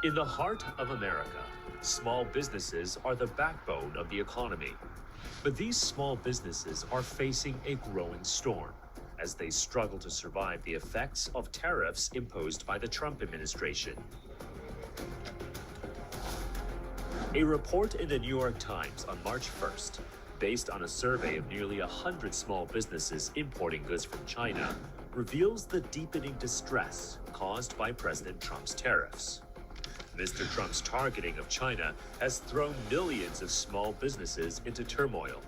In the heart of America, small businesses are the backbone of the economy. But these small businesses are facing a growing storm as they struggle to survive the effects of tariffs imposed by the Trump administration. A report in the New York Times on March 1st, based on a survey of nearly 100 small businesses importing goods from China, reveals the deepening distress caused by President Trump's tariffs. Mr. Trump's targeting of China has thrown millions of small businesses into turmoil.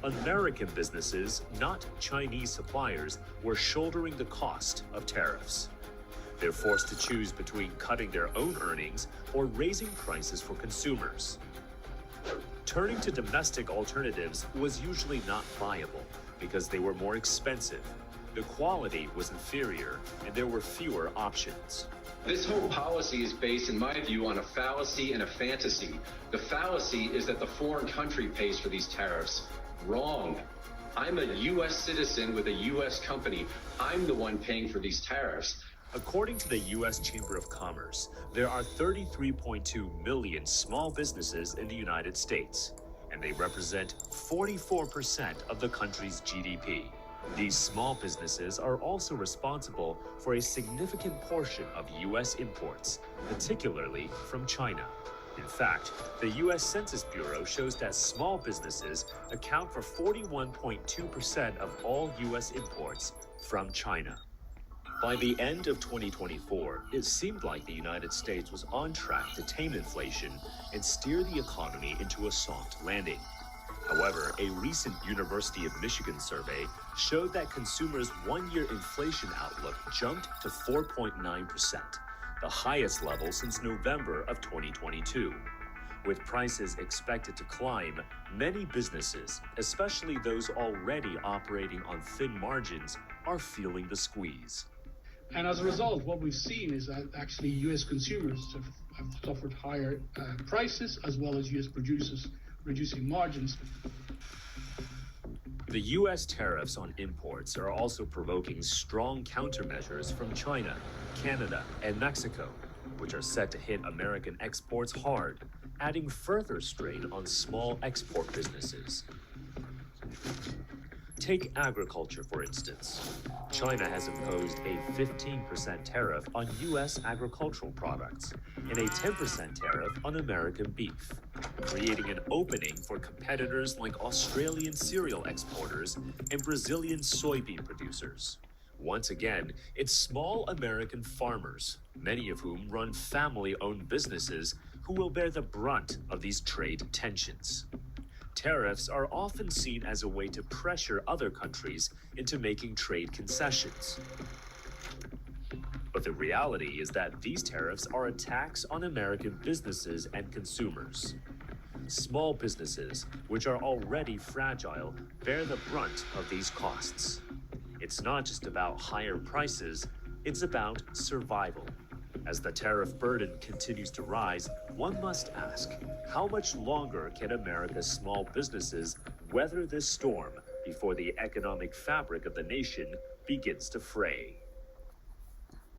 American businesses, not Chinese suppliers, were shouldering the cost of tariffs. They're forced to choose between cutting their own earnings or raising prices for consumers. Turning to domestic alternatives was usually not viable because they were more expensive. The quality was inferior, and there were fewer options. This whole policy is based, in my view, on a fallacy and a fantasy. The fallacy is that the foreign country pays for these tariffs. Wrong. I'm a U.S. citizen with a U.S. company. I'm the one paying for these tariffs. According to the U.S. Chamber of Commerce, there are 33.2 million small businesses in the United States, and they represent 44% of the country's GDP. These small businesses are also responsible for a significant portion of U.S. imports, particularly from China. In fact, the U.S. Census Bureau shows that small businesses account for 41.2% of all U.S. imports from China. By the end of 2024, it seemed like the United States was on track to tame inflation and steer the economy into a soft landing. However, a recent University of Michigan survey showed that consumers' one-year inflation outlook jumped to 4.9%, the highest level since November of 2022. With prices expected to climb, many businesses, especially those already operating on thin margins, are feeling the squeeze. And as a result, what we've seen is that actually U.S. consumers have suffered higher prices, as well as U.S. producers reducing margins. The U.S. tariffs on imports are also provoking strong countermeasures from China, Canada, and Mexico, which are set to hit American exports hard, adding further strain on small export businesses. Take agriculture, for instance. China has imposed a 15% tariff on U.S. agricultural products and a 10% tariff on American beef, creating an opening for competitors like Australian cereal exporters and Brazilian soybean producers. Once again, it's small American farmers, many of whom run family-owned businesses, who will bear the brunt of these trade tensions. Tariffs are often seen as a way to pressure other countries into making trade concessions. But the reality is that these tariffs are a tax on American businesses and consumers. Small businesses, which are already fragile, bear the brunt of these costs. It's not just about higher prices, it's about survival. As the tariff burden continues to rise, one must ask, how much longer can America's small businesses weather this storm before the economic fabric of the nation begins to fray?